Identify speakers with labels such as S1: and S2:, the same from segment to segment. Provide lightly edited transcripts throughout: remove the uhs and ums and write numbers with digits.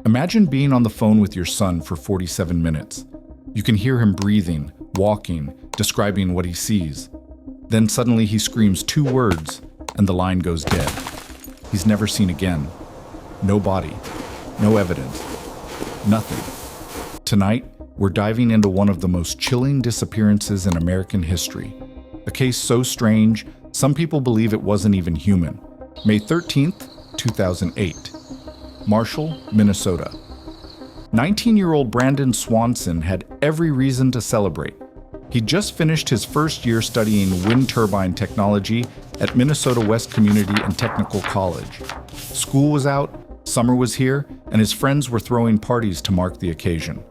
S1: Imagine being on the phone with your son for 47 minutes. You can hear him breathing, walking, describing what he sees. Then suddenly he screams 2 words, and the line goes dead. He's never seen again. No body, no evidence, nothing. Tonight, we're diving into one of the most chilling disappearances in American history. A case so strange, some people believe it wasn't even human. May 13th, 2008. Marshall, Minnesota. 19-year-old Brandon Swanson had every reason to celebrate. He'd just finished his first year studying wind turbine technology at Minnesota West Community and Technical College. School was out, summer was here, and his friends were throwing parties to mark the occasion.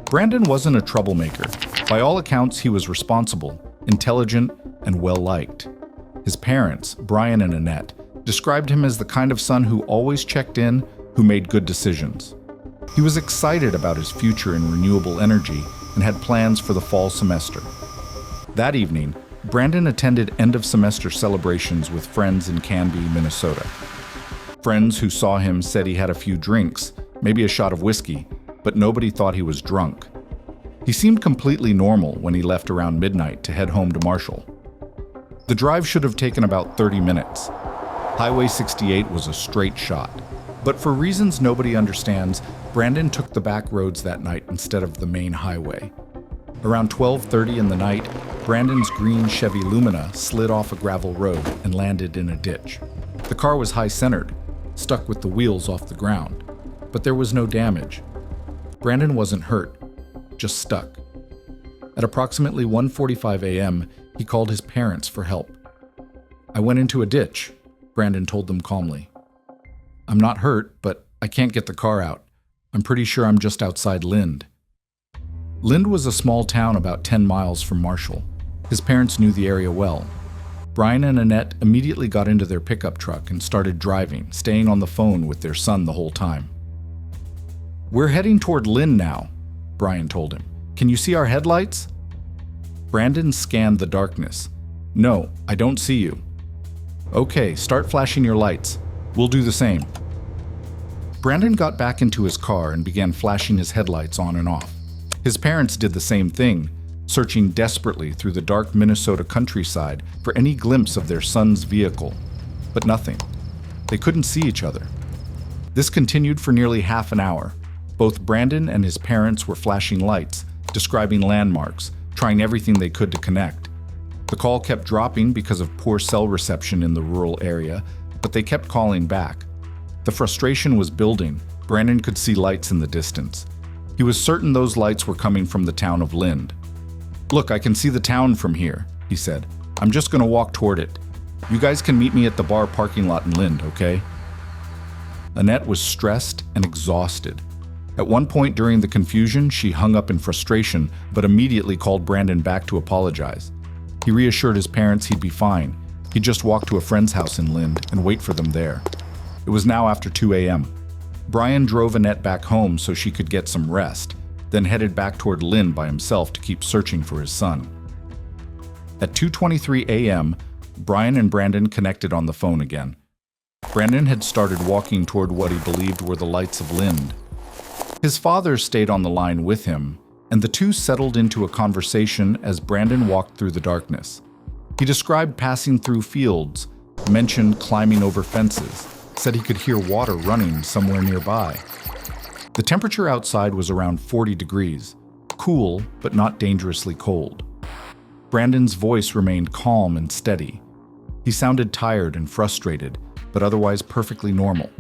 S1: Brandon wasn't a troublemaker. By all accounts, he was responsible, intelligent, and well-liked. His parents, Brian and Annette, described him as the kind of son who always checked in, who made good decisions. He was excited about his future in renewable energy and had plans for the fall semester. That evening, Brandon attended end-of-semester celebrations with friends in Canby, Minnesota. Friends who saw him said he had a few drinks, maybe a shot of whiskey, but nobody thought he was drunk. He seemed completely normal when he left around midnight to head home to Marshall. The drive should have taken about 30 minutes. Highway 68 was a straight shot. But for reasons nobody understands, Brandon took the back roads that night instead of the main highway. Around 12:30 in the night, Brandon's green Chevy Lumina slid off a gravel road and landed in a ditch. The car was high-centered, stuck with the wheels off the ground, but there was no damage. Brandon wasn't hurt, just stuck. At approximately 1:45 a.m., he called his parents for help. "I went into a ditch," Brandon told them calmly. "I'm not hurt, but I can't get the car out. I'm pretty sure I'm just outside Lind." Lind was a small town about 10 miles from Marshall. His parents knew the area well. Brian and Annette immediately got into their pickup truck and started driving, staying on the phone with their son the whole time. "We're heading toward Lind now," Brian told him. "Can you see our headlights?" Brandon scanned the darkness. "No, I don't see you." "Okay, start flashing your lights. We'll do the same." Brandon got back into his car and began flashing his headlights on and off. His parents did the same thing, searching desperately through the dark Minnesota countryside for any glimpse of their son's vehicle. But nothing. They couldn't see each other. This continued for nearly half an hour. Both Brandon and his parents were flashing lights, describing landmarks, trying everything they could to connect. The call kept dropping because of poor cell reception in the rural area, but they kept calling back. The frustration was building. Brandon could see lights in the distance. He was certain those lights were coming from the town of Lind. "Look, I can see the town from here," he said. "I'm just going to walk toward it. You guys can meet me at the bar parking lot in Lind, okay?" Annette was stressed and exhausted. At one point during the confusion, she hung up in frustration, but immediately called Brandon back to apologize. He reassured his parents he'd be fine. He'd just walk to a friend's house in Lind and wait for them there. It was now after 2 a.m. Brian drove Annette back home so she could get some rest, then headed back toward Lind by himself to keep searching for his son. At 2:23 a.m., Brian and Brandon connected on the phone again. Brandon had started walking toward what he believed were the lights of Lind. His father stayed on the line with him, and the two settled into a conversation as Brandon walked through the darkness. He described passing through fields, mentioned climbing over fences, said he could hear water running somewhere nearby. The temperature outside was around 40 degrees, cool but not dangerously cold. Brandon's voice remained calm and steady. He sounded tired and frustrated, but otherwise perfectly normal.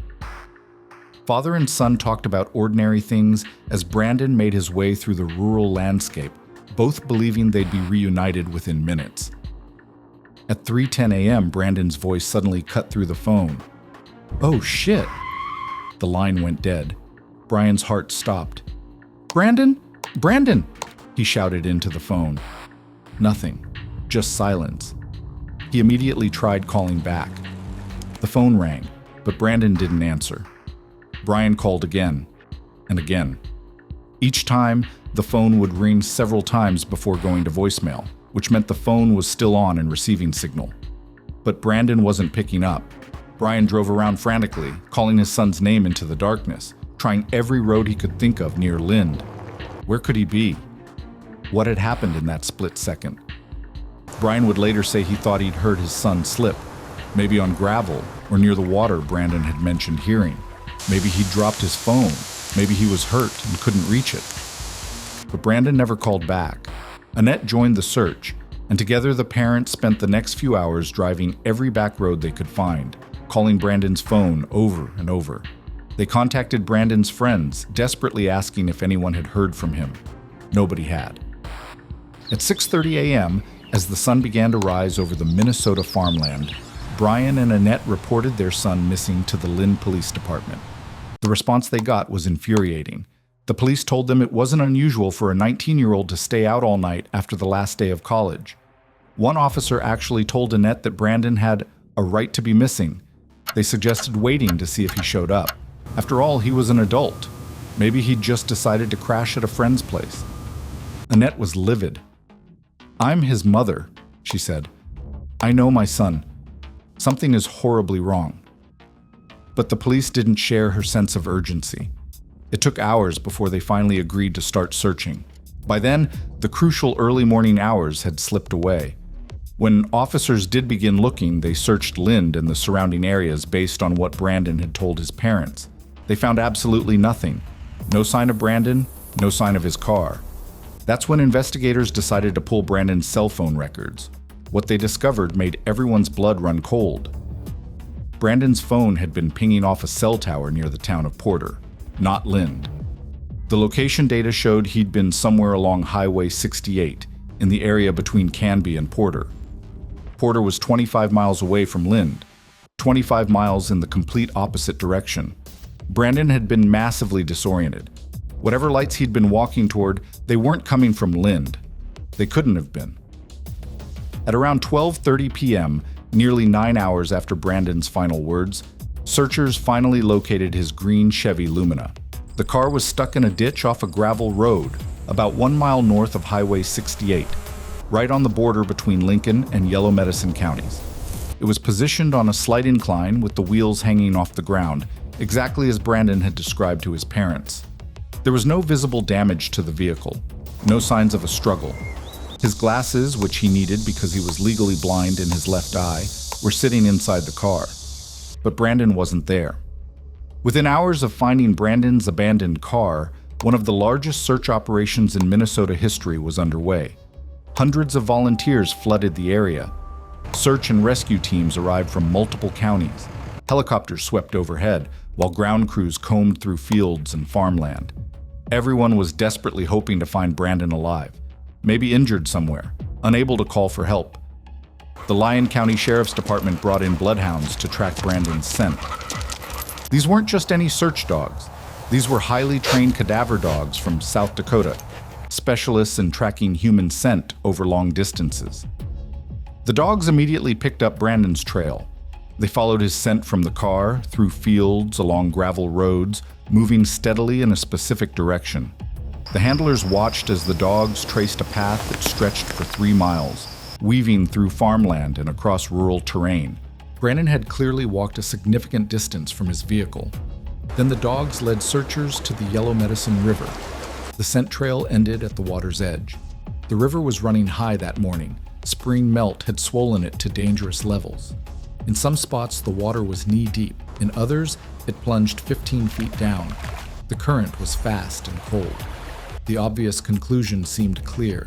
S1: Father and son talked about ordinary things as Brandon made his way through the rural landscape, both believing they'd be reunited within minutes. At 3:10 a.m., Brandon's voice suddenly cut through the phone. "Oh shit!" The line went dead. Brian's heart stopped. "Brandon? Brandon!" he shouted into the phone. Nothing, just silence. He immediately tried calling back. The phone rang, but Brandon didn't answer. Brian called again, and again. Each time, the phone would ring several times before going to voicemail, which meant the phone was still on and receiving signal. But Brandon wasn't picking up. Brian drove around frantically, calling his son's name into the darkness, trying every road he could think of near Lind. Where could he be? What had happened in that split second? Brian would later say he thought he'd heard his son slip, maybe on gravel or near the water Brandon had mentioned hearing. Maybe he dropped his phone. Maybe he was hurt and couldn't reach it. But Brandon never called back. Annette joined the search, and together the parents spent the next few hours driving every back road they could find, calling Brandon's phone over and over. They contacted Brandon's friends, desperately asking if anyone had heard from him. Nobody had. At 6:30 a.m., as the sun began to rise over the Minnesota farmland, Brian and Annette reported their son missing to the Lind Police Department. The response they got was infuriating. The police told them it wasn't unusual for a 19-year-old to stay out all night after the last day of college. One officer actually told Annette that Brandon had a right to be missing. They suggested waiting to see if he showed up. After all, he was an adult. Maybe he'd just decided to crash at a friend's place. Annette was livid. "I'm his mother," she said. "I know my son. Something is horribly wrong." But the police didn't share her sense of urgency. It took hours before they finally agreed to start searching. By then, the crucial early morning hours had slipped away. When officers did begin looking, they searched Lind and the surrounding areas based on what Brandon had told his parents. They found absolutely nothing. No sign of Brandon, no sign of his car. That's when investigators decided to pull Brandon's cell phone records. What they discovered made everyone's blood run cold. Brandon's phone had been pinging off a cell tower near the town of Porter, not Lind. The location data showed he'd been somewhere along Highway 68, in the area between Canby and Porter. Porter was 25 miles away from Lind, 25 miles in the complete opposite direction. Brandon had been massively disoriented. Whatever lights he'd been walking toward, they weren't coming from Lind. They couldn't have been. At around 12:30 p.m., nearly 9 hours after Brandon's final words, searchers finally located his green Chevy Lumina. The car was stuck in a ditch off a gravel road, about 1 mile north of Highway 68, right on the border between Lincoln and Yellow Medicine counties. It was positioned on a slight incline with the wheels hanging off the ground, exactly as Brandon had described to his parents. There was no visible damage to the vehicle, no signs of a struggle. His glasses, which he needed because he was legally blind in his left eye, were sitting inside the car. But Brandon wasn't there. Within hours of finding Brandon's abandoned car, one of the largest search operations in Minnesota history was underway. Hundreds of volunteers flooded the area. Search and rescue teams arrived from multiple counties. Helicopters swept overhead, while ground crews combed through fields and farmland. Everyone was desperately hoping to find Brandon alive, maybe injured somewhere, unable to call for help. The Lyon County Sheriff's Department brought in bloodhounds to track Brandon's scent. These weren't just any search dogs. These were highly trained cadaver dogs from South Dakota, specialists in tracking human scent over long distances. The dogs immediately picked up Brandon's trail. They followed his scent from the car, through fields, along gravel roads, moving steadily in a specific direction. The handlers watched as the dogs traced a path that stretched for 3 miles, weaving through farmland and across rural terrain. Brandon had clearly walked a significant distance from his vehicle. Then the dogs led searchers to the Yellow Medicine River. The scent trail ended at the water's edge. The river was running high that morning. Spring melt had swollen it to dangerous levels. In some spots, the water was knee-deep. In others, it plunged 15 feet down. The current was fast and cold. The obvious conclusion seemed clear.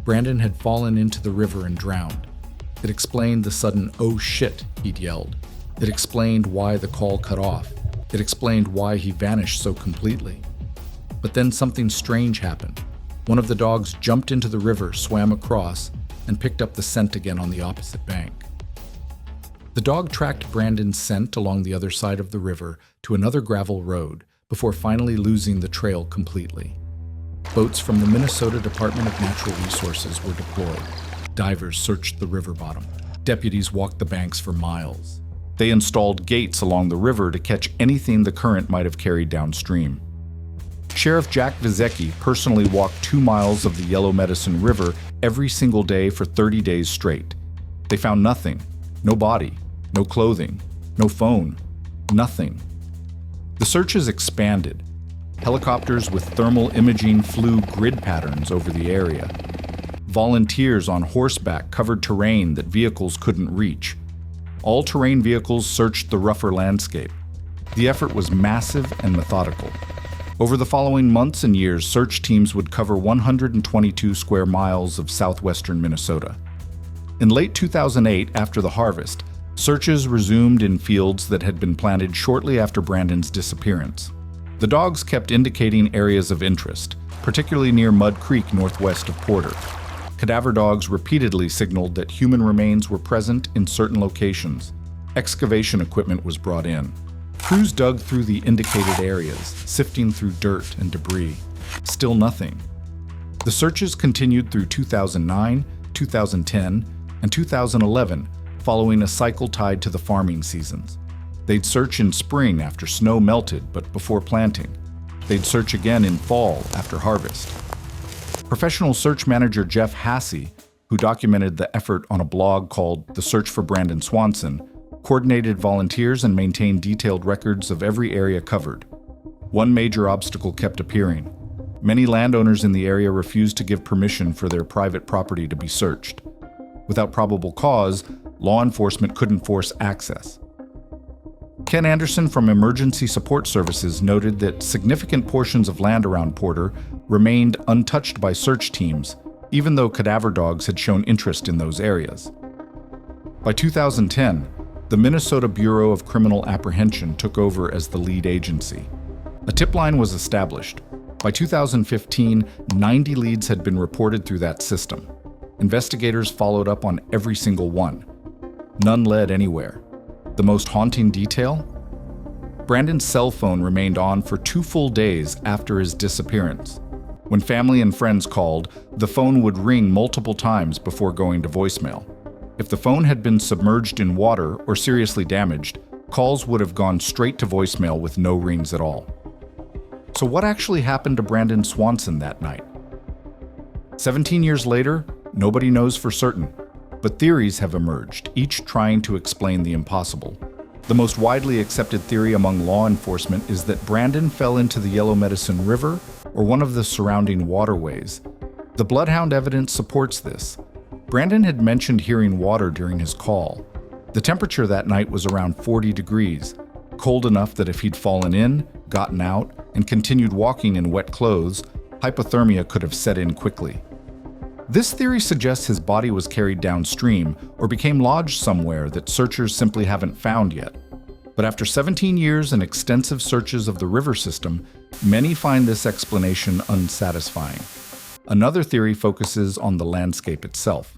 S1: Brandon had fallen into the river and drowned. It explained the sudden "oh shit" he'd yelled. It explained why the call cut off. It explained why he vanished so completely. But then something strange happened. One of the dogs jumped into the river, swam across, and picked up the scent again on the opposite bank. The dog tracked Brandon's scent along the other side of the river to another gravel road before finally losing the trail completely. Boats from the Minnesota Department of Natural Resources were deployed. Divers searched the river bottom. Deputies walked the banks for miles. They installed gates along the river to catch anything the current might have carried downstream. Sheriff Jack Vizecki personally walked 2 miles of the Yellow Medicine River every single day for 30 days straight. They found nothing. No body, no clothing, no phone, nothing. The searches expanded. Helicopters with thermal imaging flew grid patterns over the area. Volunteers on horseback covered terrain that vehicles couldn't reach. All-terrain vehicles searched the rougher landscape. The effort was massive and methodical. Over the following months and years, search teams would cover 122 square miles of southwestern Minnesota. In late 2008, after the harvest, searches resumed in fields that had been planted shortly after Brandon's disappearance. The dogs kept indicating areas of interest, particularly near Mud Creek northwest of Porter. Cadaver dogs repeatedly signaled that human remains were present in certain locations. Excavation equipment was brought in. Crews dug through the indicated areas, sifting through dirt and debris. Still nothing. The searches continued through 2009, 2010, and 2011, following a cycle tied to the farming seasons. They'd search in spring after snow melted but before planting. They'd search again in fall after harvest. Professional search manager Jeff Hassey, who documented the effort on a blog called The Search for Brandon Swanson, coordinated volunteers and maintained detailed records of every area covered. One major obstacle kept appearing. Many landowners in the area refused to give permission for their private property to be searched. Without probable cause, law enforcement couldn't force access. Ken Anderson from Emergency Support Services noted that significant portions of land around Porter remained untouched by search teams, even though cadaver dogs had shown interest in those areas. By 2010, the Minnesota Bureau of Criminal Apprehension took over as the lead agency. A tip line was established. By 2015, 90 leads had been reported through that system. Investigators followed up on every single one. None led anywhere. The most haunting detail? Brandon's cell phone remained on for 2 full days after his disappearance. When family and friends called, the phone would ring multiple times before going to voicemail. If the phone had been submerged in water or seriously damaged, calls would have gone straight to voicemail with no rings at all. So what actually happened to Brandon Swanson that night? 17 years later, nobody knows for certain. But theories have emerged, each trying to explain the impossible. The most widely accepted theory among law enforcement is that Brandon fell into the Yellow Medicine River or one of the surrounding waterways. The bloodhound evidence supports this. Brandon had mentioned hearing water during his call. The temperature that night was around 40 degrees, cold enough that if he'd fallen in, gotten out, and continued walking in wet clothes, hypothermia could have set in quickly. This theory suggests his body was carried downstream or became lodged somewhere that searchers simply haven't found yet. But after 17 years and extensive searches of the river system, many find this explanation unsatisfying. Another theory focuses on the landscape itself.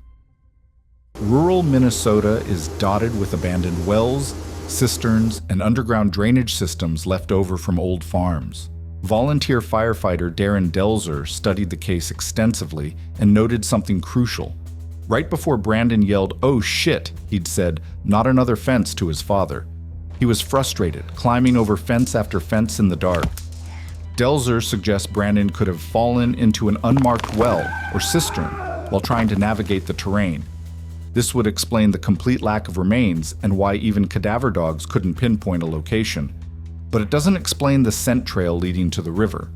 S1: Rural Minnesota is dotted with abandoned wells, cisterns, and underground drainage systems left over from old farms. Volunteer firefighter Darren Delzer studied the case extensively and noted something crucial. Right before Brandon yelled, "Oh shit," he'd said, "Not another fence," to his father. He was frustrated, climbing over fence after fence in the dark. Delzer suggests Brandon could have fallen into an unmarked well or cistern while trying to navigate the terrain. This would explain the complete lack of remains and why even cadaver dogs couldn't pinpoint a location. But it doesn't explain the scent trail leading to the river.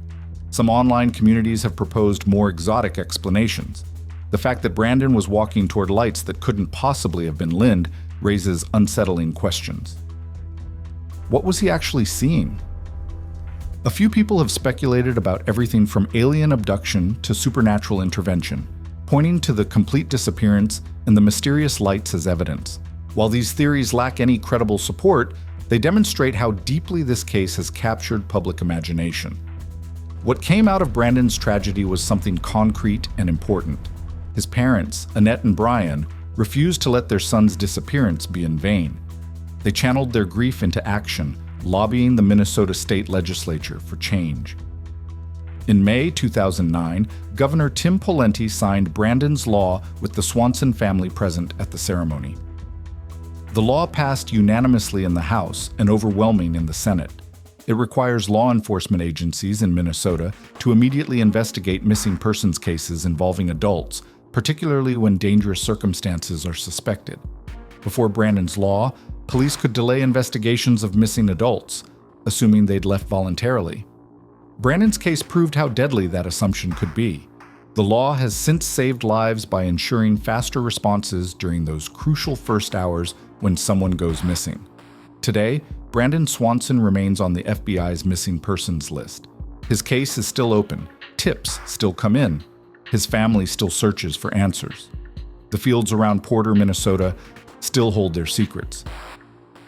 S1: Some online communities have proposed more exotic explanations. The fact that Brandon was walking toward lights that couldn't possibly have been Lind raises unsettling questions. What was he actually seeing? A few people have speculated about everything from alien abduction to supernatural intervention, pointing to the complete disappearance and the mysterious lights as evidence. While these theories lack any credible support, they demonstrate how deeply this case has captured public imagination. What came out of Brandon's tragedy was something concrete and important. His parents, Annette and Brian, refused to let their son's disappearance be in vain. They channeled their grief into action, lobbying the Minnesota State Legislature for change. In May 2009, Governor Tim Pawlenty signed Brandon's law with the Swanson family present at the ceremony. The law passed unanimously in the House and overwhelming in the Senate. It requires law enforcement agencies in Minnesota to immediately investigate missing persons cases involving adults, particularly when dangerous circumstances are suspected. Before Brandon's law, police could delay investigations of missing adults, assuming they'd left voluntarily. Brandon's case proved how deadly that assumption could be. The law has since saved lives by ensuring faster responses during those crucial first hours when someone goes missing. Today, Brandon Swanson remains on the FBI's missing persons list. His case is still open, tips still come in, his family still searches for answers. The fields around Porter, Minnesota still hold their secrets.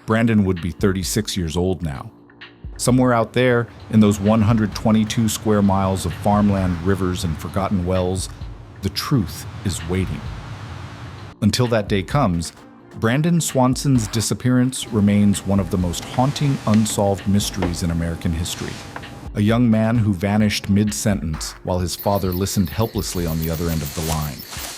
S1: Brandon would be 36 years old now. Somewhere out there, in those 122 square miles of farmland, rivers, and forgotten wells, the truth is waiting. Until that day comes, Brandon Swanson's disappearance remains one of the most haunting unsolved mysteries in American history. A young man who vanished mid-sentence while his father listened helplessly on the other end of the line.